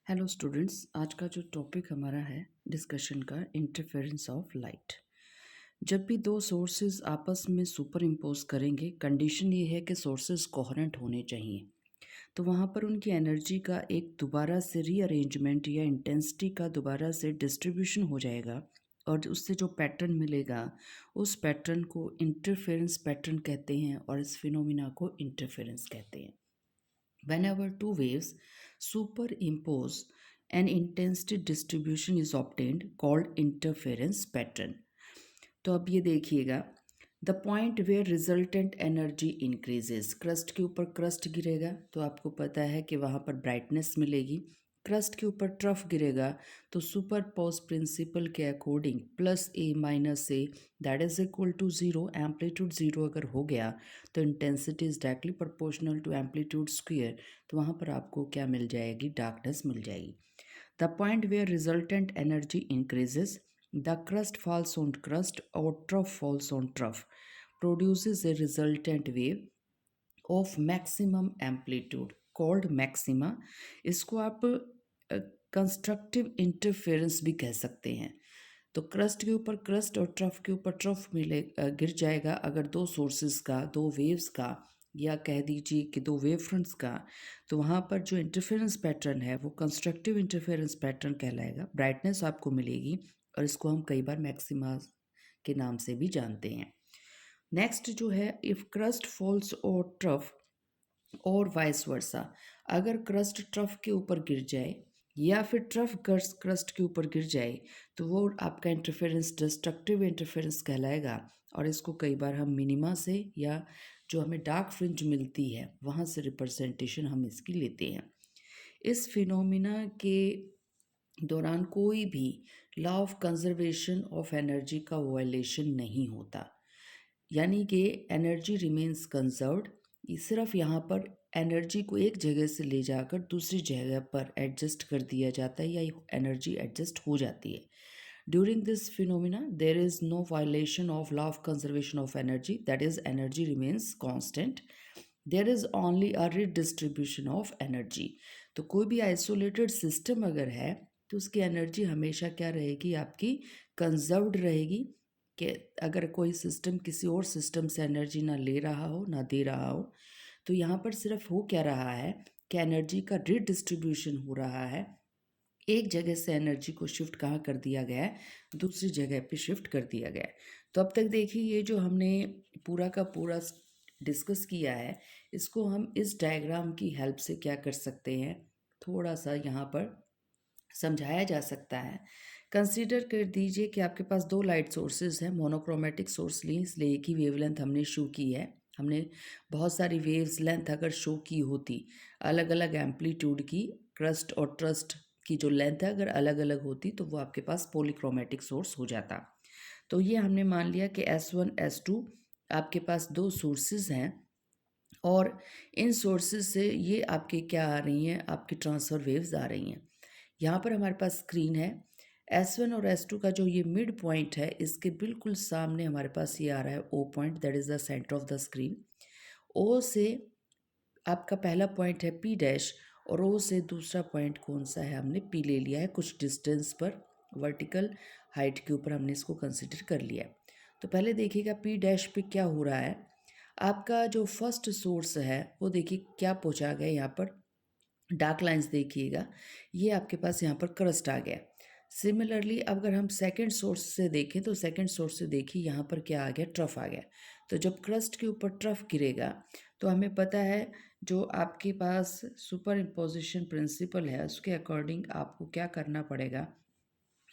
Hello students, आज का जो टॉपिक हमारा है डिस्कशन का इंटरफेरेंस ऑफ लाइट। जब भी दो सोर्सेज आपस में सुपर इम्पोज करेंगे, कंडीशन ये है कि सोर्सेज कोहेरेंट होने चाहिए। तो वहाँ पर उनकी एनर्जी का एक दोबारा से रीअरेंजमेंट या इंटेंसिटी का दोबारा से डिस्ट्रीब्यूशन हो जाएगा और उससे जो पैटर्न मिलेगा उस पैटर्न को इंटरफेरेंस पैटर्न कहते हैं और इस फिनोमिना को इंटरफेरेंस कहते हैं। Whenever two waves superimpose, an intensity distribution is obtained called interference pattern. तो अब ये देखिएगा, the point where resultant energy increases, crust के ऊपर क्रस्ट गिरेगा तो आपको पता है कि वहाँ पर ब्राइटनेस मिलेगी। क्रस्ट के ऊपर ट्रफ गिरेगा तो सुपर पोज प्रिंसिपल के according plus a minus a that is equal to zero, amplitude zero अगर हो गया तो intensity is directly proportional to amplitude square, तो वहाँ पर आपको क्या मिल जाएगी, डार्कनेस मिल जाएगी। The point where resultant energy increases, the crust falls on crust or trough falls on trough, produces a resultant wave of maximum amplitude called maxima. इसको आप कंस्ट्रक्टिव इंटरफेरेंस भी कह सकते हैं। तो क्रस्ट के ऊपर क्रस्ट और ट्रफ के ऊपर ट्रफ मिले गिर जाएगा अगर दो सोर्सेज का, दो वेव्स का, या कह दीजिए कि दो वेव फ्रंट्स का, तो वहाँ पर जो इंटरफेरेंस पैटर्न है वो कंस्ट्रक्टिव इंटरफेरेंस पैटर्न कहलाएगा। ब्राइटनेस आपको मिलेगी और इसको हम कई बार मैक्सिमा के नाम से भी जानते हैं। नेक्स्ट जो है, इफ़ क्रस्ट फॉल्स और ट्रफ और वाइस वर्सा, अगर क्रस्ट ट्रफ के ऊपर गिर जाए या फिर ट्रफ क्रस्ट के ऊपर गिर जाए तो वो आपका इंटरफेरेंस डिस्ट्रक्टिव इंटरफेरेंस कहलाएगा और इसको कई बार हम मिनिमा से या जो हमें डार्क फ्रिंज मिलती है वहाँ से रिप्रेजेंटेशन हम इसकी लेते हैं। इस फिनोमिना के दौरान कोई भी law of conservation of energy का वायलेशन नहीं होता, यानी कि एनर्जी रिमेन्स कंजर्व्ड। सिर्फ यहाँ पर एनर्जी को एक जगह से ले जाकर दूसरी जगह पर एडजस्ट कर दिया जाता है या एनर्जी एडजस्ट हो जाती है। During this phenomena there is no violation of law of conservation of energy, that is energy remains constant. There is only a redistribution of energy. तो कोई भी आइसोलेटेड सिस्टम अगर है तो उसकी एनर्जी हमेशा क्या रहेगी, आपकी कंजर्व्ड रहेगी। कि अगर कोई सिस्टम किसी और सिस्टम से एनर्जी ना ले रहा हो ना दे रहा हो, तो यहाँ पर सिर्फ हो क्या रहा है कि एनर्जी का रीडिस्ट्रीब्यूशन हो रहा है। एक जगह से एनर्जी को शिफ्ट कहाँ कर दिया गया है, दूसरी जगह पे शिफ्ट कर दिया गया है। तो अब तक देखिए ये जो हमने पूरा का पूरा डिस्कस किया है, इसको हम इस डायग्राम की हेल्प से क्या कर सकते हैं, थोड़ा सा यहाँ पर समझाया जा सकता है। कंसीडर कर दीजिए कि आपके पास दो लाइट सोर्सेज हैं, मोनोक्रोमेटिक सोर्स ली, इसलिए एक ही वेवलेंथ हमने शो की है। हमने बहुत सारी वेव्स लेंथ अगर शो की होती अलग अलग एम्पलीट्यूड की, क्रस्ट और ट्रस्ट की जो लेंथ है अगर अलग अलग होती तो वो आपके पास पॉलीक्रोमेटिक सोर्स हो जाता। तो ये हमने मान लिया कि S1 S2 आपके पास दो सोर्सेज हैं और इन सोर्सेज से ये आपके क्या आ रही हैं, आपकी ट्रांसफ़र वेव्स आ रही हैं। यहाँ पर हमारे पास स्क्रीन है, S1 और S2 का जो ये मिड पॉइंट है इसके बिल्कुल सामने हमारे पास ये आ रहा है O point, that is the centre of the screen. O से आपका पहला पॉइंट है P डैश और O से दूसरा पॉइंट कौन सा है, हमने P ले लिया है, कुछ डिस्टेंस पर वर्टिकल हाइट के ऊपर हमने इसको कंसिडर कर लिया है। तो पहले देखिएगा P डैश पे क्या हो रहा है, आपका जो फर्स्ट सोर्स है वो देखिए क्या पहुँचा गया, यहाँ पर डार्क लाइंस देखिएगा, ये आपके पास यहाँ पर क्रस्ट आ गया। सिमिलरली अगर हम सेकंड सोर्स से देखें तो सेकंड सोर्स से देखिए यहाँ पर क्या आ गया, ट्रफ आ गया। तो जब क्रस्ट के ऊपर ट्रफ गिरेगा तो हमें पता है जो आपके पास सुपर इम्पोजिशन प्रिंसिपल है उसके अकॉर्डिंग आपको क्या करना पड़ेगा,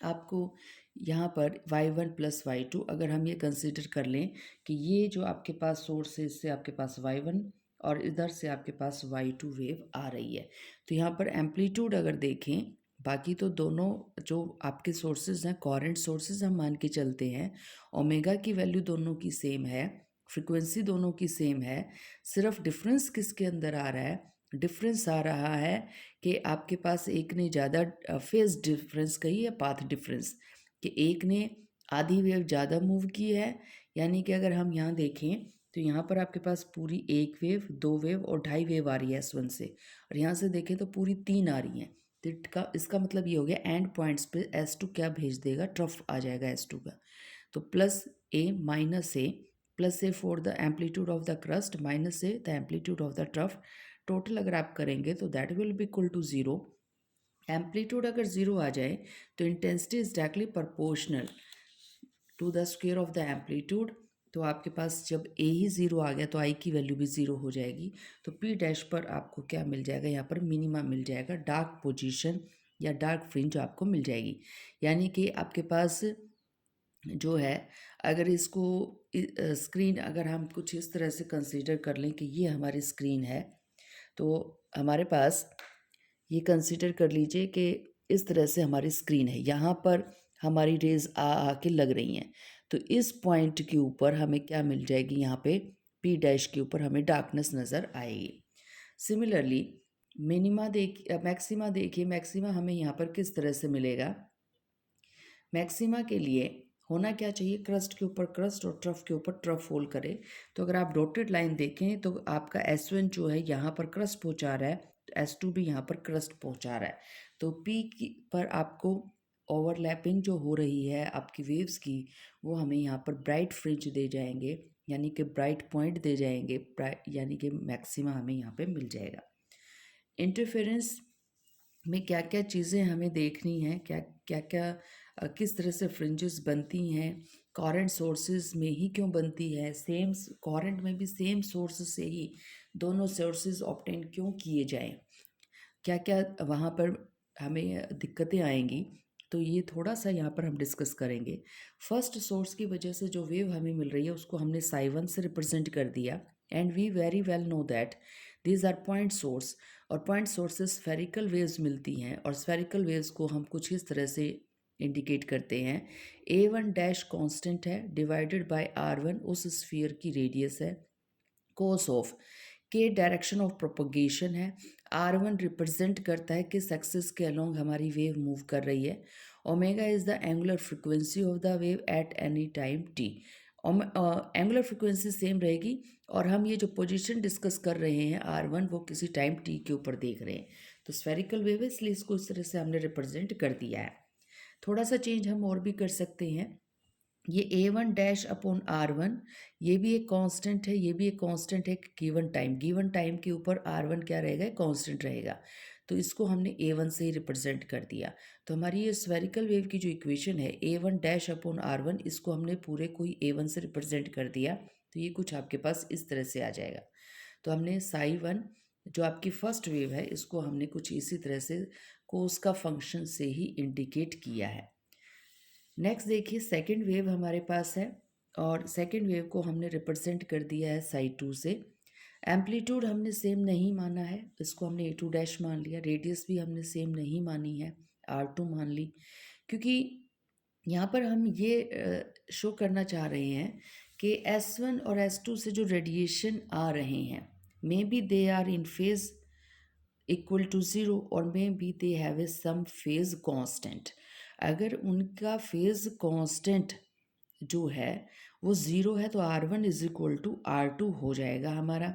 आपको यहाँ पर y1 प्लस y2 अगर हम ये कंसिडर कर लें कि ये जो आपके पास सोर्स है इससे आपके पास y1 और इधर से आपके पास y2 वेव आ रही है। तो यहाँ पर एम्पलीट्यूड अगर देखें, बाकी तो दोनों जो आपके सोर्सेज हैं कोहेरेंट सोर्सेज हम मान के चलते हैं, ओमेगा की वैल्यू दोनों की सेम है, फ्रिक्वेंसी दोनों की सेम है, सिर्फ डिफरेंस किसके अंदर आ रहा है, डिफरेंस आ रहा है कि आपके पास एक ने ज़्यादा फेज डिफरेंस कही है, पाथ डिफरेंस, कि एक ने आधी वेव ज़्यादा मूव की है। यानी कि अगर हम यहाँ देखें तो यहाँ पर आपके पास पूरी एक वेव, दो वेव और ढाई वेव आ रही है S1 से, और यहाँ से देखें तो पूरी तीन आ रही हैं। तो इसका मतलब ये हो गया एंड पॉइंट्स पे S2 क्या भेज देगा, ट्रफ आ जाएगा S2 का। तो plus a minus a, plus a for the amplitude of the crust, minus a the amplitude of the trough. Total अगर आप करेंगे तो that will be equal to zero. Amplitude अगर ज़ीरो आ जाए तो intensity is directly proportional to the square of the amplitude. तो आपके पास जब ए ही ज़ीरो आ गया तो आई की वैल्यू भी ज़ीरो हो जाएगी। तो पी डैश पर आपको क्या मिल जाएगा, यहाँ पर मिनिमा मिल जाएगा, डार्क पोजीशन या डार्क फ्रिंज आपको मिल जाएगी। यानी कि आपके पास जो है, अगर इसको स्क्रीन अगर हम कुछ इस तरह से कंसीडर कर लें कि ये हमारी स्क्रीन है, तो हमारे पास ये कंसीडर कर लीजिए कि इस तरह से हमारी स्क्रीन है, यहाँ पर हमारी रेज आके लग रही हैं। तो इस पॉइंट के ऊपर हमें क्या मिल जाएगी, यहाँ पे पी डैश के ऊपर हमें डार्कनेस नज़र आएगी। सिमिलरली मैक्सिमा देखिए, मैक्सिमा हमें यहाँ पर किस तरह से मिलेगा। मैक्सिमा के लिए होना क्या चाहिए, क्रस्ट के ऊपर क्रस्ट और ट्रफ के ऊपर ट्रफ होल करे। तो अगर आप डॉटेड लाइन देखें तो आपका S1 जो है यहाँ पर क्रस्ट पहुँचा रहा है, तो S2 भी यहाँ पर क्रस्ट पहुँचा रहा है। तो पर आपको ओवरलैपिंग जो हो रही है आपकी वेव्स की, वो हमें यहाँ पर ब्राइट फ्रिंज दे जाएंगे, यानी कि ब्राइट पॉइंट दे जाएंगे, यानी कि मैक्सिमा हमें यहाँ पे मिल जाएगा। इंटरफेरेंस में क्या क्या चीज़ें हमें देखनी है, क्या क्या क्या किस तरह से फ्रिंजेस बनती हैं, कॉरेंट सोर्सेज में ही क्यों बनती है, सेम कॉरेंट में भी सेम सोर्स से ही दोनों सोर्सेज ऑब्टेन क्यों किए जाएं, क्या क्या वहाँ पर हमें दिक्कतें आएंगी। तो ये थोड़ा सा यहाँ पर हम डिस्कस करेंगे। फर्स्ट सोर्स की वजह से जो वेव हमें मिल रही है उसको हमने साई1 से रिप्रेजेंट कर दिया, and we very well know that these are point source. और पॉइंट सोर्सेज स्फेरिकल वेव्स मिलती हैं, और स्फेरिकल वेव्स को हम कुछ इस तरह से इंडिकेट करते हैं। A1 डैश कांस्टेंट है, डिवाइडेड बाय R1 उस स्फीयर की रेडियस है, कोस ऑफ के डायरेक्शन ऑफ प्रोपगेशन है, R1 रिप्रेजेंट करता है किस एक्सिस के अलोंग हमारी वेव मूव कर रही है, omega is the angular frequency of the wave at any time t। Angular frequency same रहेगी, और हम ये जो पोजीशन डिस्कस कर रहे हैं R1 वो किसी टाइम t के ऊपर देख रहे हैं। तो स्फेरिकल वेव है, इसलिए इसको इस तरह से हमने रिप्रेजेंट कर दिया है। थोड़ा सा चेंज हम और भी कर सकते हैं। ये A1 डैश अपॉन R1, ये भी एक कांस्टेंट है, ये भी एक कांस्टेंट है गिवन टाइम के ऊपर R1 क्या रहेगा, कांस्टेंट रहेगा। तो इसको हमने A1 से ही रिप्रेजेंट कर दिया। तो हमारी ये स्फेरिकल वेव की जो इक्वेशन है A1 डैश अपॉन R1, इसको हमने पूरे को ही A1 से रिप्रेजेंट कर दिया। तो ये कुछ आपके पास इस तरह से आ जाएगा। तो हमने साई1 जो आपकी फर्स्ट वेव है, इसको हमने कुछ इसी तरह से कोस का फंक्शन से ही इंडिकेट किया है। नेक्स्ट देखिए, सेकंड वेव हमारे पास है, और सेकंड वेव को हमने रिप्रेजेंट कर दिया है साई2 से। एम्पलीट्यूड हमने सेम नहीं माना है, इसको हमने A2 डैश मान लिया। रेडियस भी हमने सेम नहीं मानी है, R2 मान ली, क्योंकि यहाँ पर हम ये शो करना चाह रहे हैं कि S1 और S2 से जो रेडिएशन आ रहे हैं, maybe they are in phase equal to zero, और maybe they have a some phase constant. अगर उनका फेज कांस्टेंट जो है वो ज़ीरो है तो R1 is equal to R2 हो जाएगा हमारा।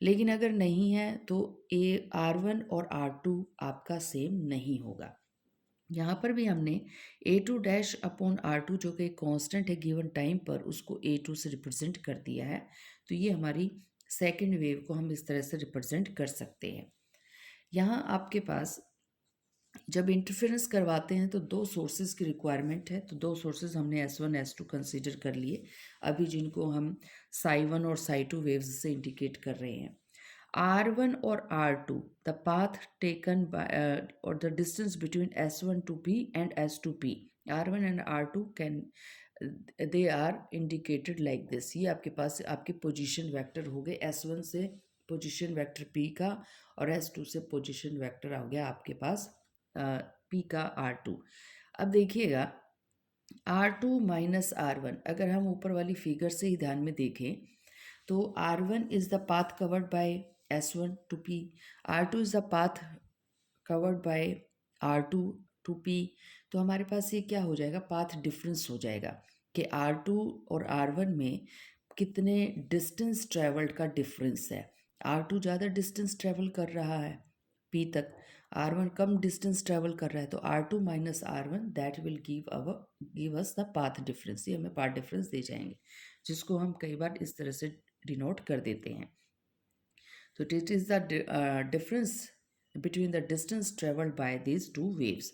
लेकिन अगर नहीं है तो R1 और R2 आपका सेम नहीं होगा। यहाँ पर भी हमने A2 डैश अपॉन R2 जो कि कांस्टेंट है गिवन टाइम पर, उसको A2 से रिप्रेजेंट कर दिया है। तो ये हमारी सेकेंड वेव को हम इस तरह से रिप्रेजेंट कर सकते हैं। यहाँ आपके पास जब इंटरफेरेंस करवाते हैं तो दो सोर्सेज की रिक्वायरमेंट है। तो दो सोर्सेज हमने S1 S2 कंसीडर कर लिए अभी, जिनको हम साई1 और साई2 वेव्स से इंडिकेट कर रहे हैं। R1 और R2 the path taken by और the distance between S1 to P and S2 P, R1 and R2 can they are indicated like this. ये आपके पास आपके पोजीशन वेक्टर हो गए, S1 से पोजीशन वेक्टर P का, और S2 से पोजीशन वेक्टर आ गया आपके पास P का R2। अब देखिएगा R2 माइनस R1, अगर हम ऊपर वाली फिगर से ही ध्यान में देखें तो R1 is the path covered by S1 to P, R2 is the path covered by R2 to P। तो हमारे पास ये क्या हो जाएगा, पाथ डिफरेंस हो जाएगा कि R2 और R1 में कितने डिस्टेंस ट्रेवल्ड का डिफरेंस है। R2 ज़्यादा डिस्टेंस ट्रेवल कर रहा है P तक, R1 कम डिस्टेंस ट्रेवल कर रहा है तो R2 minus R1 that will give us the path difference, ये हमें पाथ डिफरेंस दे जाएंगे, जिसको हम कई बार इस तरह से डिनोट कर देते हैं। तो it is the difference between the distance travelled by these two waves.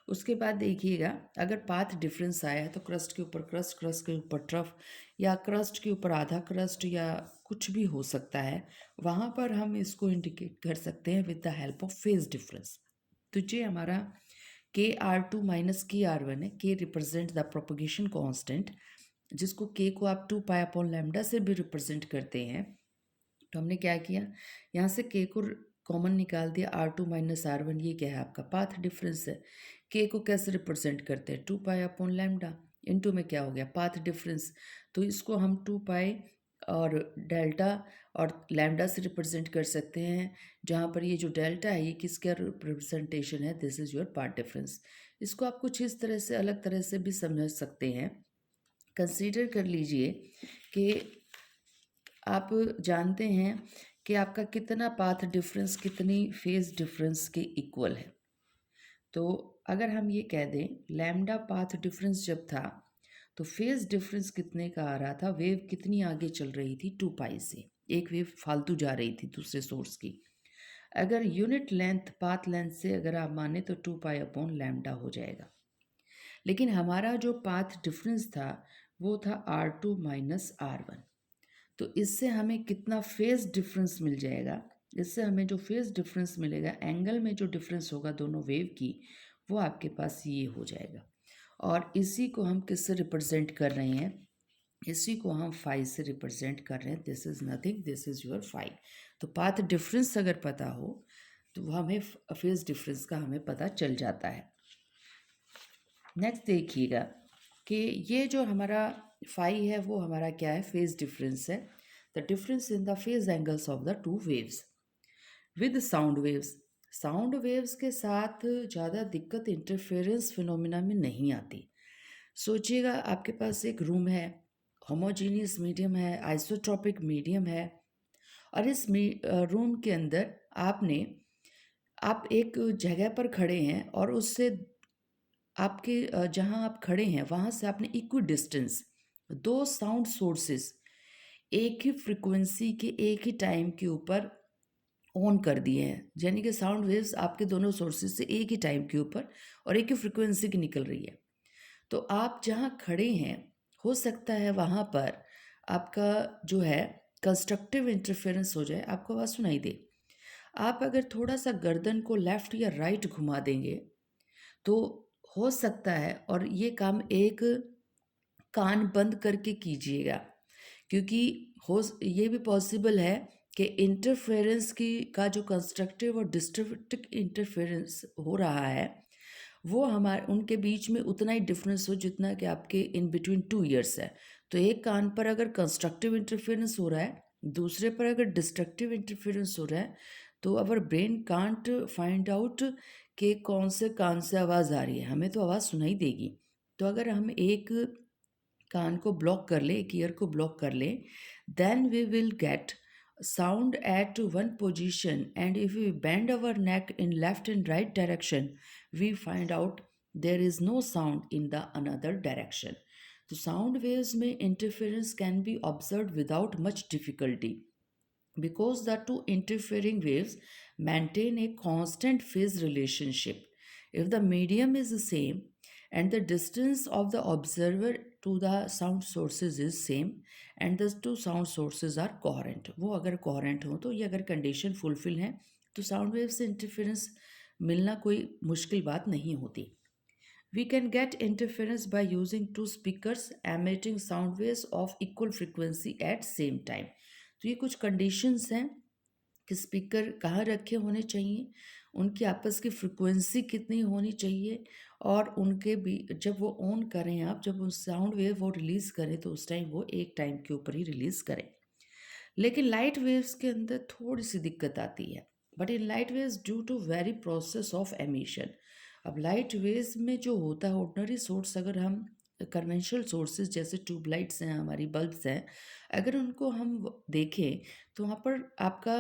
उसके बाद देखिएगा, अगर पाथ डिफरेंस आया है तो क्रस्ट के ऊपर क्रस्ट, क्रस्ट के ऊपर ट्रफ, या क्रस्ट के ऊपर आधा क्रस्ट, या कुछ भी हो सकता है, वहाँ पर हम इसको इंडिकेट कर सकते हैं with the help of phase difference. तो ये हमारा के आर टू माइनस के आर वन है। के रिप्रेजेंट द प्रोपगेशन कांस्टेंट, जिसको के को आप 2 पाई अपॉन लैम्डा से भी रिप्रेजेंट करते हैं। तो हमने क्या किया, यहाँ से के को कॉमन निकाल दिया, R2 माइनस R1, ये क्या है आपका पाथ डिफरेंस है। के को कैसे रिप्रेजेंट करते हैं, 2 पाई अपॉन लैम्डा, इनटू में क्या हो गया पाथ डिफरेंस। तो इसको हम 2 पाई और डेल्टा और लैम्डा से रिप्रेजेंट कर सकते हैं, जहाँ पर ये जो डेल्टा है ये किसका रिप्रेजेंटेशन है, this is your path difference. इसको आप कुछ इस तरह से अलग तरह से भी समझ सकते हैं। कंसीडर कर लीजिए कि आप जानते हैं कि आपका कितना पाथ डिफरेंस कितनी फेज डिफरेंस के इक्वल है। तो अगर हम ये कह दें लैम्डा पाथ डिफरेंस जब था तो फेज डिफरेंस कितने का आ रहा था, वेव कितनी आगे चल रही थी, 2 पाई से, एक वेव फालतू जा रही थी दूसरे सोर्स की। अगर यूनिट लेंथ पाथ लेंथ से अगर आप माने तो 2 पाई अपॉन लैम्डा हो जाएगा। लेकिन हमारा जो पाथ डिफरेंस था वो था R2 माइनस R1। तो इससे हमें कितना फेज डिफरेंस मिल जाएगा, इससे हमें जो फेज डिफरेंस मिलेगा, एंगल में जो डिफरेंस होगा दोनों वेव की, वो आपके पास ये हो जाएगा। और इसी को हम किससे रिप्रेजेंट कर रहे हैं, इसी को हम फाई से रिप्रेजेंट कर रहे हैं। This is nothing, this is your phi. तो पाथ डिफरेंस अगर पता हो तो हमें फेज डिफरेंस का हमें पता चल जाता है। नेक्स्ट देखिएगा कि ये जो हमारा फाई है वो हमारा क्या है, फेज डिफरेंस है, the difference in the phase angles of the two waves with sound waves. Sound waves के साथ ज़्यादा दिक्कत इंटरफेरेंस फिनोमिना में नहीं आती। सोचिएगा आपके पास एक रूम है, होमोजीनियस मीडियम है, आइसोट्रॉपिक मीडियम है, और इस रूम के अंदर आप एक जगह पर खड़े हैं और उससे आपके जहाँ आप खड़े हैं वहाँ से आपने इक्वी डिस्टेंस दो साउंड सोर्सेस एक ही फ्रिक्वेंसी के एक ही टाइम के ऊपर ऑन कर दिए हैं, यानी कि साउंड वेव्स आपके दोनों सोर्सेज से एक ही टाइम के ऊपर और एक ही फ्रिक्वेंसी की निकल रही है। तो आप जहाँ खड़े हैं हो सकता है वहाँ पर आपका जो है कंस्ट्रक्टिव इंटरफेरेंस हो जाए, आपको आवाज़ सुनाई दे। आप अगर थोड़ा सा गर्दन को लेफ्ट या राइट घुमा देंगे तो हो सकता है, और ये काम एक कान बंद करके कीजिएगा, क्योंकि ये भी पॉसिबल है कि इंटरफेरेंस की का जो कंस्ट्रक्टिव और डिस्ट्रक्टिव इंटरफेरेंस हो रहा है वो हमारे उनके बीच में उतना ही डिफरेंस हो जितना कि आपके इन बिटवीन 2 ईयर्स है। तो एक कान पर अगर कंस्ट्रक्टिव इंटरफेरेंस हो रहा है, दूसरे पर अगर डिस्ट्रक्टिव इंटरफेरेंस हो रहा है, तो our brain can't find out कि कौन से कान से आवाज़ आ रही है, हमें तो आवाज़ सुनाई देगी। तो अगर हम एक कान को ब्लॉक कर ले, एक ईयर को ब्लॉक कर ले, then we will get sound at one position, and if we bend our neck in left and right direction we find out there is no sound in the another direction. So sound waves में interference can be observed without much difficulty because the two interfering waves maintain a constant phase relationship. If the medium is the same and the distance of the observer to the sound sources is same and the two sound sources are coherent, वो अगर coherent हो तो ये अगर condition fulfill है तो sound wave से interference मिलना कोई मुश्किल बात नहीं होती. We can get interference by using two speakers emitting sound waves of equal frequency at same time. तो ये कुछ conditions हैं कि स्पीकर कहाँ रखे होने चाहिए, उनकी आपस की फ्रिक्वेंसी कितनी होनी चाहिए, और उनके भी जब वो ऑन करें आप, जब वो साउंड वेव वो रिलीज़ करें तो उस टाइम वो एक टाइम के ऊपर ही रिलीज़ करें. लेकिन लाइट वेव्स के अंदर थोड़ी सी दिक्कत आती है, but in light waves due to very process of emission. अब लाइट वेव्स में जो होता है ऑर्डनरी सोर्स, अगर हम कन्वेंशनल सोर्सेज जैसे ट्यूबलाइट्स हैं, हमारी बल्ब्स हैं, अगर उनको हम देखें तो वहाँ पर आपका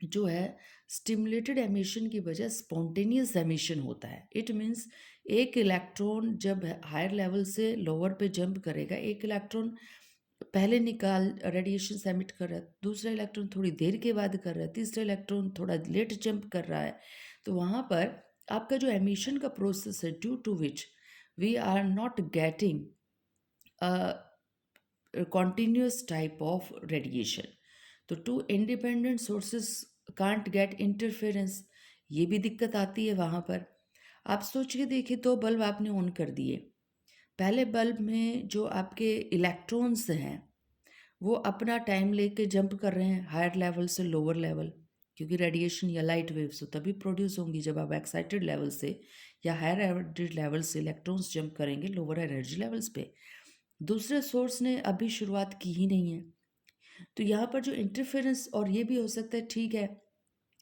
जो है स्टिमुलेटेड एमिशन की बजाय स्पॉन्टेनियस एमिशन होता है। इट मीन्स एक इलेक्ट्रॉन जब हायर लेवल से लोअर पे जंप करेगा, एक इलेक्ट्रॉन पहले निकाल रेडिएशन एमिट कर रहा है, दूसरा इलेक्ट्रॉन थोड़ी देर के बाद कर रहा है, तीसरा इलेक्ट्रॉन थोड़ा लेट जंप कर रहा है। तो वहाँ पर आपका जो एमिशन का प्रोसेस है, due to which we are not getting continuous type of radiation. तो two independent sources can't get interference, ये भी दिक्कत आती है वहाँ पर। आप सोच के देखिए, दो बल्ब आपने ऑन कर दिए, पहले बल्ब में जो आपके इलेक्ट्रॉन्स हैं वो अपना टाइम लेके जंप कर रहे हैं हायर लेवल से लोअर लेवल, क्योंकि रेडिएशन या लाइट वेव्स तो तभी प्रोड्यूस होंगी जब आप एक्साइटेड लेवल से या हायर एनर्जी लेवल से इलेक्ट्रॉन्स जंप करेंगे लोअर एनर्जी लेवल्स पे। दूसरे सोर्स ने अभी शुरुआत की ही नहीं है, तो यहाँ पर जो इंटरफेरेंस, और ये भी हो सकता है ठीक है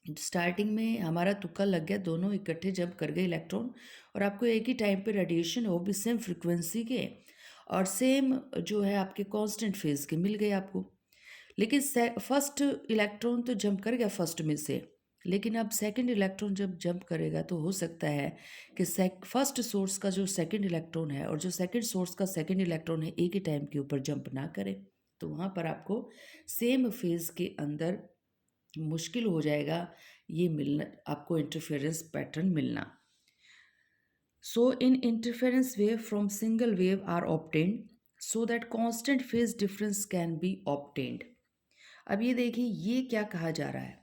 स्टार्टिंग में हमारा तुक्का लग गया, दोनों इकट्ठे जंप कर गए इलेक्ट्रॉन, और आपको एक ही टाइम पे रेडिएशन हो भी सेम फ्रिक्वेंसी के और सेम जो है आपके कांस्टेंट फेज के मिल गए आपको। लेकिन फर्स्ट इलेक्ट्रॉन तो जंप कर गया फर्स्ट में से, लेकिन अब सेकंड इलेक्ट्रॉन जब जंप करेगा तो हो सकता है कि फर्स्ट सोर्स का जो सेकंड इलेक्ट्रॉन है और जो सेकंड सोर्स का सेकंड इलेक्ट्रॉन है एक ही टाइम के ऊपर जंप ना करे, तो वहाँ पर आपको सेम फेज के अंदर मुश्किल हो जाएगा ये मिलना, आपको इंटरफेरेंस पैटर्न मिलना। So in interference wave from single wave are obtained so that constant phase difference can be obtained. अब ये देखिए ये क्या कहा जा रहा है,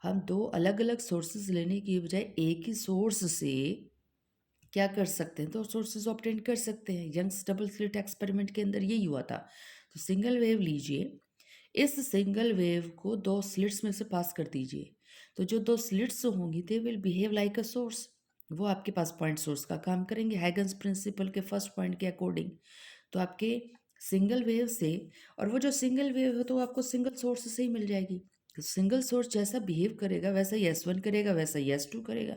हम दो अलग अलग सोर्सेज लेने की बजाय एक ही सोर्स से क्या कर सकते हैं, तो सोर्सेज ऑब्टेन कर सकते हैं। यंग्स डबल स्लिट एक्सपेरिमेंट के अंदर यही हुआ था। तो सिंगल वेव लीजिए, इस सिंगल वेव को दो स्लिट्स में से पास कर दीजिए, तो जो दो स्लिट्स होंगी दे will behave like a source, वो आपके पास पॉइंट सोर्स का काम करेंगे हैगन्स प्रिंसिपल के फर्स्ट पॉइंट के अकॉर्डिंग। तो आपके सिंगल वेव से, और वो जो सिंगल वेव है तो आपको सिंगल सोर्स से ही मिल जाएगी, तो सिंगल सोर्स जैसा बिहेव करेगा वैसा ही S1 करेगा, वैसा ही S2 करेगा।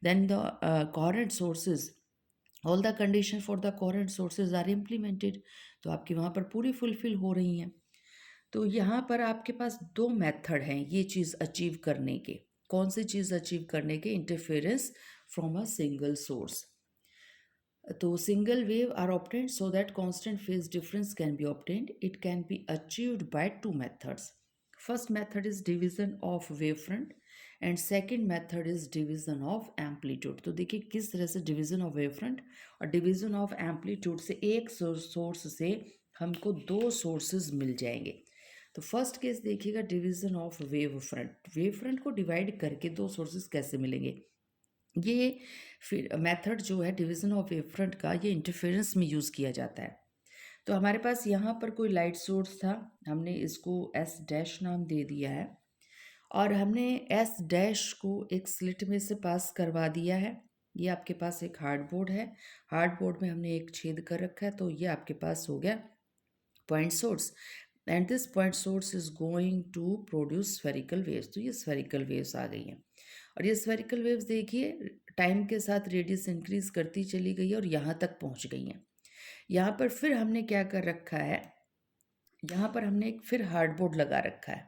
Then the coherent sources, all the condition for the coherent sources are implemented, तो आपकी वहाँ पर पूरी फुलफिल हो रही हैं। तो यहाँ पर आपके पास दो मेथड हैं ये चीज़ अचीव करने के। कौन सी चीज़ अचीव करने के? Interference from a single source. तो single wave are obtained so that constant phase difference can be obtained. It can be achieved by two methods. First method is division of wavefront and second method is division of amplitude. तो देखिए किस तरह से division of wavefront और division of amplitude से एक source से हमको दो सोर्सेज मिल जाएंगे। तो फर्स्ट केस देखिएगा डिवीजन ऑफ वेवफ्रंट, वेवफ्रंट को डिवाइड करके दो सोर्सेज कैसे मिलेंगे। ये फिर मेथड जो है डिवीजन ऑफ वेवफ्रंट का, ये इंटरफेरेंस में यूज़ किया जाता है। तो हमारे पास यहाँ पर कोई लाइट सोर्स था, हमने इसको एस डैश नाम दे दिया है और हमने एस डैश को एक स्लिट में से पास करवा दिया है। ये आपके पास एक हार्डबोर्ड है, हार्डबोर्ड में हमने एक छेद कर रखा है, तो ये आपके पास हो गया point source and this point source is going to produce spherical waves. तो ये स्फेरिकल वेव्स आ गई हैं और ये स्फेरिकल वेव्स देखिए टाइम के साथ रेडियस इंक्रीज करती चली गई है और यहाँ तक पहुँच गई हैं। यहाँ पर फिर हमने क्या कर रखा है, यहाँ पर हमने एक फिर हार्डबोर्ड लगा रखा है।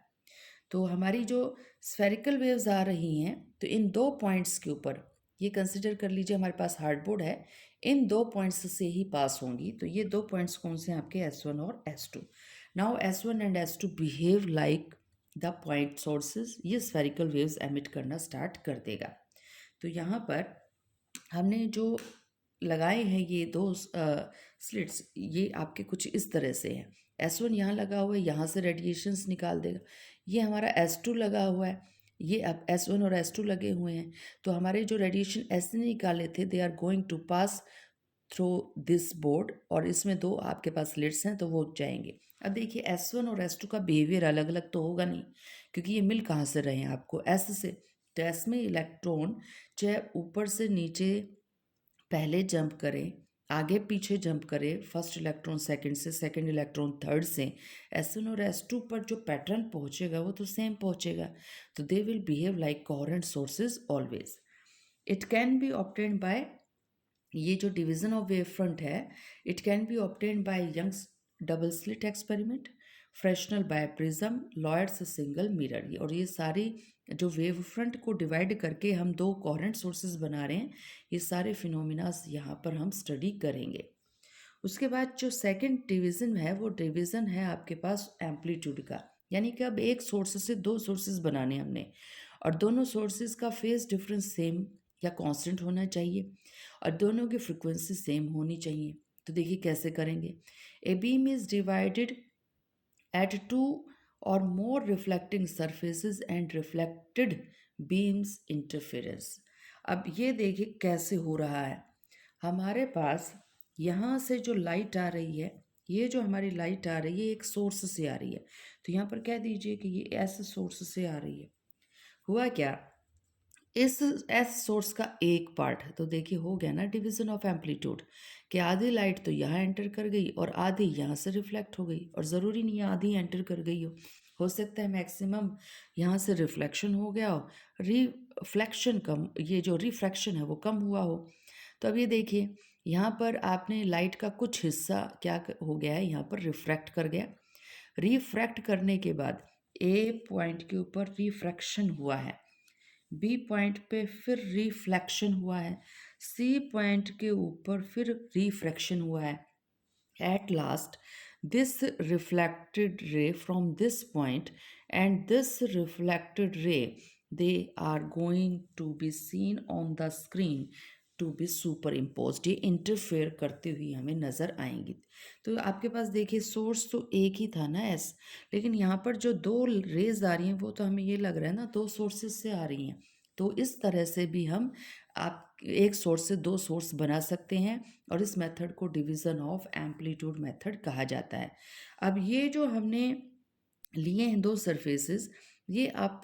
तो हमारी जो स्फेरिकल वेव्स आ रही हैं तो इन दो पॉइंट्स के ऊपर, ये कंसिडर कर लीजिए हमारे पास हार्डबोर्ड है, इन दो पॉइंट्स से ही पास होंगी। तो ये दो पॉइंट्स कौन से हैं आपके? S1 और S2। Now S1 and S2 behave like the point sources, ये स्फेरिकल वेव्स एमिट करना स्टार्ट कर देगा। तो यहाँ पर हमने जो लगाए हैं ये दो स्लिट्स, ये आपके कुछ इस तरह से हैं। S1 यहाँ लगा हुआ है, यहाँ से रेडिएशंस निकाल देगा। ये हमारा S2 लगा हुआ है, ये अब S1 और S2 लगे हुए हैं। तो हमारे जो रेडिएशन S ने निकाले थे they are going to pass through this board, और इसमें दो आपके पास स्लिट्स हैं तो वो जाएंगे। अब देखिए S1 और S2 का बिहेवियर अलग अलग तो होगा नहीं, क्योंकि ये मिल कहाँ से रहे हैं आपको? S से। तो S में इलेक्ट्रॉन चाहे ऊपर से नीचे पहले जंप करे, आगे पीछे जंप करे, फर्स्ट इलेक्ट्रॉन सेकंड से, सेकंड इलेक्ट्रॉन थर्ड से, S1 और S2 पर जो पैटर्न पहुंचेगा वो तो सेम पहुंचेगा। तो they will behave like coherent sources always. It can be obtained by, ये जो डिवीजन ऑफ वेव फ्रंट है, it can be obtained by Young's double slit experiment Fresnel biprism, Lloyd's single mirror. और ये सारी जो wave front को divide करके हम दो कोहेरेंट सोर्सेज बना रहे हैं, ये सारे फिनोमिनास यहाँ पर हम स्टडी करेंगे। उसके बाद जो सेकंड डिवीज़न है वो डिवीज़न है आपके पास एम्पलीट्यूड का, यानी कि अब एक सोर्स से दो सोर्सेज बनाने हमने, और दोनों सोर्सेज का फेज डिफरेंस सेम या कांस्टेंट होना चाहिए और दोनों की फ्रिक्वेंसी सेम होनी चाहिए। तो देखिए कैसे करेंगे। A beam is divided at two और more reflecting surfaces and reflected beams interference. अब ये देखिए कैसे हो रहा है। हमारे पास यहाँ से जो लाइट आ रही है, ये जो हमारी लाइट आ रही है एक सोर्स से आ रही है, तो यहाँ पर कह दीजिए कि ये ऐसे सोर्स से आ रही है। हुआ क्या, इस एस सोर्स का एक पार्ट है, तो देखिए हो गया ना डिवीजन ऑफ एम्पलीट्यूड, कि आधी लाइट तो यहाँ एंटर कर गई और आधी यहाँ से रिफ्लेक्ट हो गई, और ज़रूरी नहीं है आधी एंटर कर गई हो सकता है मैक्सिमम यहाँ से रिफ्लेक्शन हो गया हो, रिफ्लेक्शन कम, ये जो रिफ्रैक्शन है वो कम हुआ हो। तो अब ये देखिए यहाँ पर आपने लाइट का कुछ हिस्सा क्या हो गया है, यहाँ पर रिफ्रैक्ट कर गया। रिफ्रैक्ट करने के बाद ए पॉइंट के ऊपर रिफ्रैक्शन हुआ है, बी पॉइंट पे फिर रिफ्लेक्शन हुआ है, सी पॉइंट के ऊपर फिर रिफ्रैक्शन हुआ है। At last, this reflected ray from this point and this reflected ray, they are going to be seen on the screen to be superimposed। ये इंटरफेयर करती हुई हमें नज़र आएंगी। तो आपके पास देखिए सोर्स तो एक ही था ना एस, लेकिन यहाँ पर जो दो रेज आ रही हैं वो तो हमें ये लग रहा है ना दो सोर्सेज से आ रही हैं। तो इस तरह से भी हम आप एक सोर्स से दो सोर्स बना सकते हैं, और इस मेथड को डिवीज़न ऑफ एम्पलीट्यूड मेथड कहा जाता है। अब ये जो हमने लिए हैं दो सरफेसेस, ये आप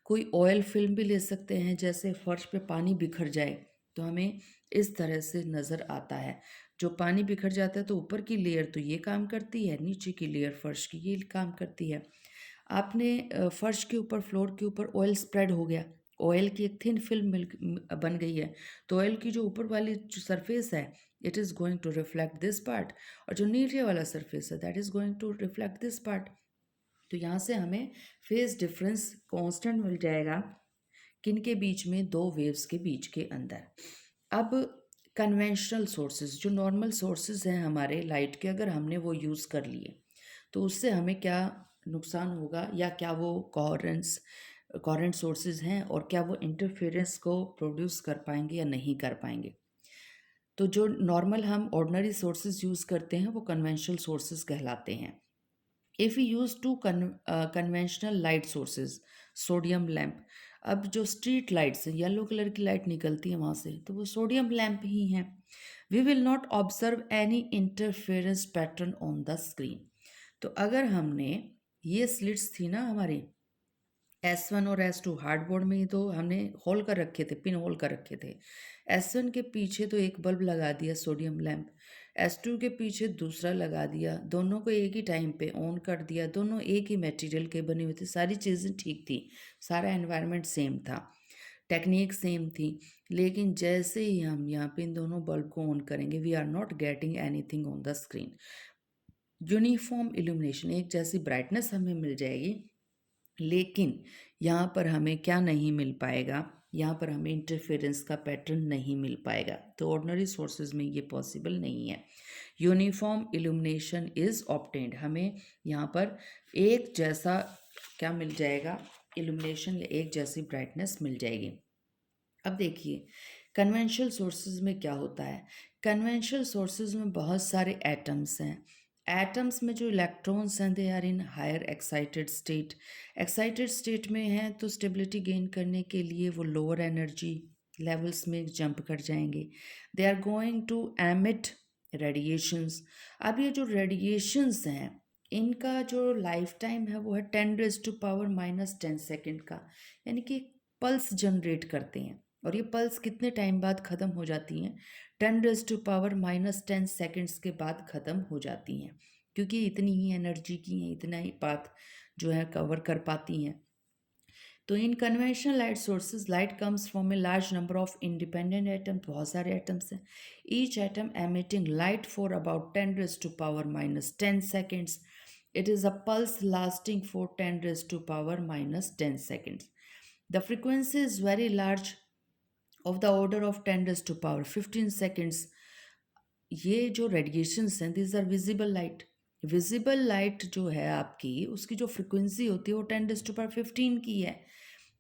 कोई ऑयल फिल्म भी ले सकते हैं, जैसे फर्श पे पानी बिखर जाए तो हमें इस तरह से नज़र आता है। जो पानी बिखर जाता है तो ऊपर की लेयर तो ये काम करती है, नीचे की लेयर फर्श की ये काम करती है। आपने फर्श के ऊपर, फ्लोर के ऊपर ऑयल स्प्रेड हो गया, ऑयल की एक थिन फिल्म बन गई है, तो ऑयल की जो ऊपर वाली जो सरफेस है it is going to reflect this part, और जो नीचे वाला सरफेस है that is going to reflect this part. तो यहाँ से हमें फेज डिफरेंस कांस्टेंट मिल जाएगा किन के बीच में, दो वेव्स के बीच के अंदर। अब कन्वेंशनल सोर्सेज, जो नॉर्मल सोर्सेज हैं हमारे लाइट के, अगर हमने वो यूज़ कर लिए तो उससे हमें क्या नुकसान होगा, या क्या वो कॉरेंट सोर्सेज हैं और क्या वो इंटरफेरेंस को प्रोड्यूस कर पाएंगे या नहीं कर पाएंगे। तो जो नॉर्मल हम ऑर्डिनरी सोर्सेज यूज़ करते हैं वो कन्वेंशनल सोर्सेज कहलाते हैं। If you use two conventional light sources, sodium lamp, अब जो स्ट्रीट लाइट्स हैं येलो कलर की लाइट निकलती है वहाँ से, तो वो सोडियम लैम्प ही हैं। We will not observe any interference pattern on the screen. तो अगर हमने ये स्लिट्स थी ना हमारी S1 और S2 हार्डबोर्ड में ही तो हमने होल कर रखे थे, पिन होल कर रखे थे। S1 के पीछे तो एक बल्ब लगा दिया सोडियम लैम्प, S2 के पीछे दूसरा लगा दिया, दोनों को एक ही टाइम पे ऑन कर दिया, दोनों एक ही मटेरियल के बने हुए थे, सारी चीज़ें ठीक थी, सारा एनवायरनमेंट सेम था, टेक्निक सेम थी। लेकिन जैसे ही हम यहाँ पे इन दोनों बल्ब को ऑन करेंगे we are not getting anything on the screen. Uniform illumination, एक जैसी ब्राइटनेस हमें मिल जाएगी, लेकिन यहाँ पर हमें क्या नहीं मिल पाएगा, यहाँ पर हमें इंटरफेरेंस का पैटर्न नहीं मिल पाएगा। तो ऑर्डिनरी सोर्सेज में ये पॉसिबल नहीं है। यूनिफॉर्म इल्यूमिनेशन इज ऑब्टेन्ड, हमें यहाँ पर एक जैसा क्या मिल जाएगा, इल्यूमिनेशन, एक जैसी ब्राइटनेस मिल जाएगी। अब देखिए कन्वेंशनल सोर्सेज में क्या होता है। कन्वेंशनल सोर्सेज में बहुत सारे एटम्स हैं। एटम्स में जो इलेक्ट्रॉन्स हैं they are in higher excited state. Excited state में हैं तो स्टेबिलिटी गेन करने के लिए वो लोअर एनर्जी लेवल्स में जंप कर जाएंगे। They are going to emit radiations. अब ये जो रेडिएशंस हैं इनका जो लाइफ टाइम है वो है 10⁻⁻10 सेकेंड का, यानी कि पल्स जनरेट करते हैं, और ये पल्स कितने टाइम बाद ख़त्म हो जाती हैं, 10⁻⁻10 सेकेंड्स के बाद ख़त्म हो जाती हैं, क्योंकि इतनी ही एनर्जी की हैं, इतना ही पाथ जो है कवर कर पाती हैं। तो इन conventional light sources light comes from a large number of independent atom, बहुत सारे एटम्स हैं, each atom emitting light for about 10⁻⁻10 seconds. It is a pulse lasting for 10 raised to power minus 10 seconds. The frequency is very large, of the order of 10 raised to power 15 seconds. ये जो radiations हैं, these are visible light. Visible light जो है आपकी, उसकी जो frequency होती है वो 10 रेज़ टू पावर 15 की है।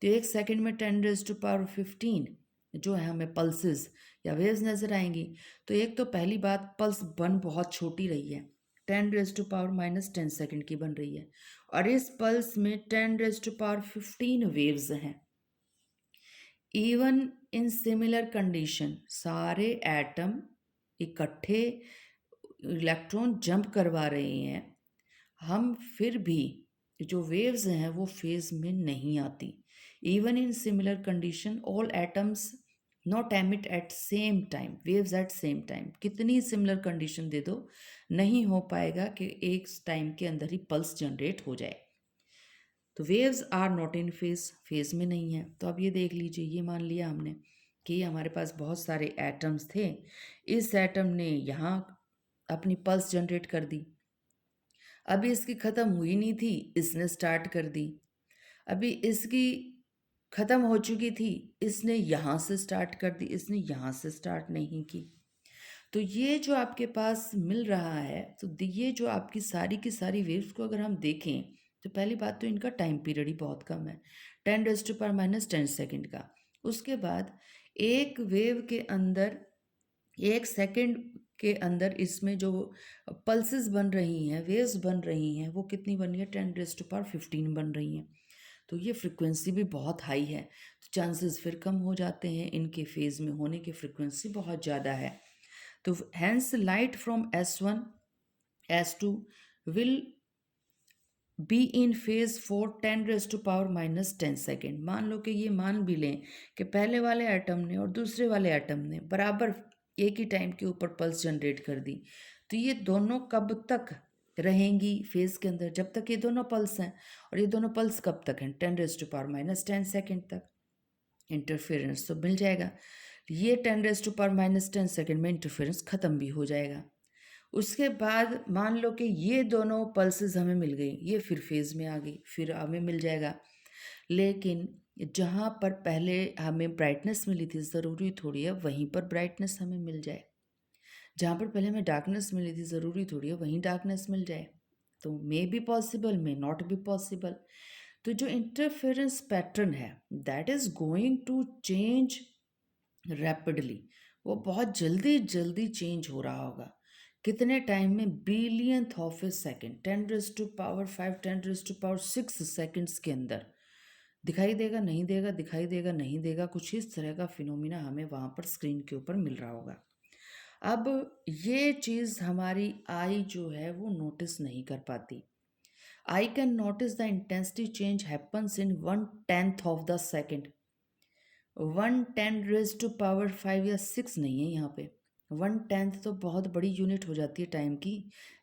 तो एक सेकंड में 10 रेज़ टू पावर 15 जो है हमें पल्सेस या वेव्स नज़र आएंगी। तो एक तो पहली बात, पल्स बन बहुत छोटी रही है, 10 raise to power minus 10 second की बन रही है, और इस पल्स में 10 रेज़ टू पावर 15 वेव्स हैं। इवन इन सिमिलर कंडीशन सारे एटम इकट्ठे इलेक्ट्रॉन जंप करवा रहे हैं, हम फिर भी जो वेव्स हैं वो फेज में नहीं आती। Even in similar condition all atoms not emit at same time, waves at same time. कितनी सिमिलर कंडीशन दे दो, नहीं हो पाएगा कि एक टाइम के अंदर ही पल्स जनरेट हो जाए। तो waves are not in phase, phase में नहीं है। तो अब ये देख लीजिए, ये मान लिया हमने कि हमारे पास बहुत सारे एटम्स थे, इस एटम ने यहाँ अपनी पल्स जनरेट कर दी, अभी इसकी ख़त्म हुई नहीं थी, इसने स्टार्ट कर दी, अभी इसकी ख़त्म हो चुकी थी, इसने यहाँ से स्टार्ट कर दी, इसने यहाँ से स्टार्ट नहीं की। तो ये जो आपके पास मिल रहा है, तो ये जो आपकी सारी की सारी वेव्स को अगर हम देखें, तो पहली बात तो इनका टाइम पीरियड ही बहुत कम है, 10 raise to power minus 10 second का। उसके बाद एक वेव के अंदर, एक सेकंड के अंदर इसमें जो पल्सेस बन रही हैं, वेव्स बन रही हैं, वो कितनी बन रही है, 10 रेज़ टू पावर 15 बन रही हैं। तो ये फ्रिक्वेंसी भी बहुत हाई है, तो चांसेस फिर कम हो जाते हैं, इनके फेज में होने की फ्रिक्वेंसी बहुत ज़्यादा है। तो hence light from S1 S2 will be in phase for 10 raise to power minus 10 second. मान लो कि ये मान भी लें कि पहले वाले एटम ने और दूसरे वाले एटम ने बराबर एक ही टाइम के ऊपर पल्स जनरेट कर दी, तो ये दोनों कब तक रहेंगी फेज के अंदर, जब तक ये दोनों पल्स हैं। और ये दोनों पल्स कब तक हैं, 10 raise to power minus 10 second तक। इंटरफेरेंस तो मिल जाएगा, ये 10 raise to power minus 10 second में इंटरफेरेंस ख़त्म भी हो जाएगा। उसके बाद मान लो कि ये दोनों पल्सेस हमें मिल गई, ये फिर फेज़ में आ गई, फिर हमें मिल जाएगा। लेकिन जहाँ पर पहले हमें ब्राइटनेस मिली थी, ज़रूरी थोड़ी है वहीं पर ब्राइटनेस हमें मिल जाए। जहाँ पर पहले हमें डार्कनेस मिली थी, ज़रूरी थोड़ी है वहीं डार्कनेस मिल जाए। तो may be possible, may not be possible. तो जो इंटरफेरेंस पैटर्न है, that is going to change rapidly. वो बहुत जल्दी जल्दी चेंज हो रहा होगा। कितने टाइम में, billionth of a second, 10 raise to power 5, 10 raise to power 6 seconds के अंदर दिखाई देगा, नहीं देगा, दिखाई देगा, नहीं देगा, कुछ इस तरह का फिनोमिना हमें वहाँ पर स्क्रीन के ऊपर मिल रहा होगा। अब ये चीज़ हमारी आई जो है वो नोटिस नहीं कर पाती। I can notice the intensity change happens in 1/10 of the second. 1/10 raise to power 5 या 6 नहीं है यहाँ पे, 1/10 तो बहुत बड़ी यूनिट हो जाती है टाइम की,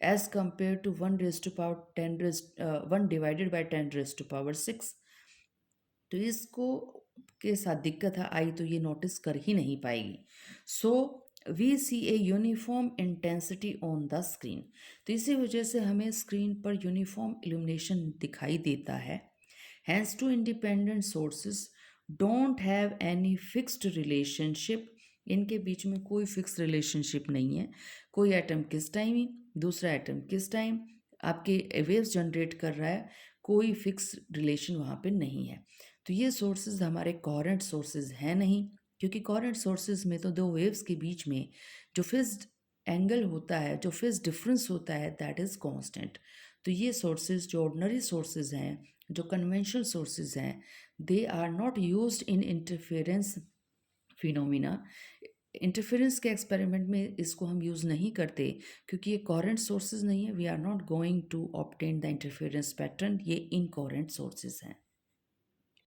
as compare to 1 raise to power 1 divided by 10 raise to power 6। तो इसको के साथ दिक्कत है, आई तो ये नोटिस कर ही नहीं पाएगी। So we see a uniform intensity on the screen. तो इसी वजह से हमें स्क्रीन पर यूनिफॉर्म इल्यूमिनेशन दिखाई देता है। Hence two independent sources don't have any fixed relationship. इनके बीच में कोई फिक्स रिलेशनशिप नहीं है। कोई एटम किस टाइम ही, दूसरा एटम किस टाइम आपके वेव्स जनरेट कर रहा है, कोई फिक्स रिलेशन वहाँ पे नहीं है। तो ये सोर्सेज हमारे कोहेरेंट सोर्सेज हैं नहीं, क्योंकि कोहेरेंट सोर्सेज में तो दो वेव्स के बीच में जो फेज एंगल होता है, जो फेज डिफरेंस होता है, दैट इज़ कांस्टेंट। तो ये सोर्सेज जो ऑर्डिनरी सोर्सेज हैं, जो कन्वेंशनल सोर्सेज हैं, they are not used in interference phenomena. Interference के एक्सपेरिमेंट में इसको हम यूज़ नहीं करते, क्योंकि ये कोहेरेंट सोर्सेज नहीं है। We are not going to obtain the interference pattern, ये इनकोहेरेंट सोर्सेज हैं।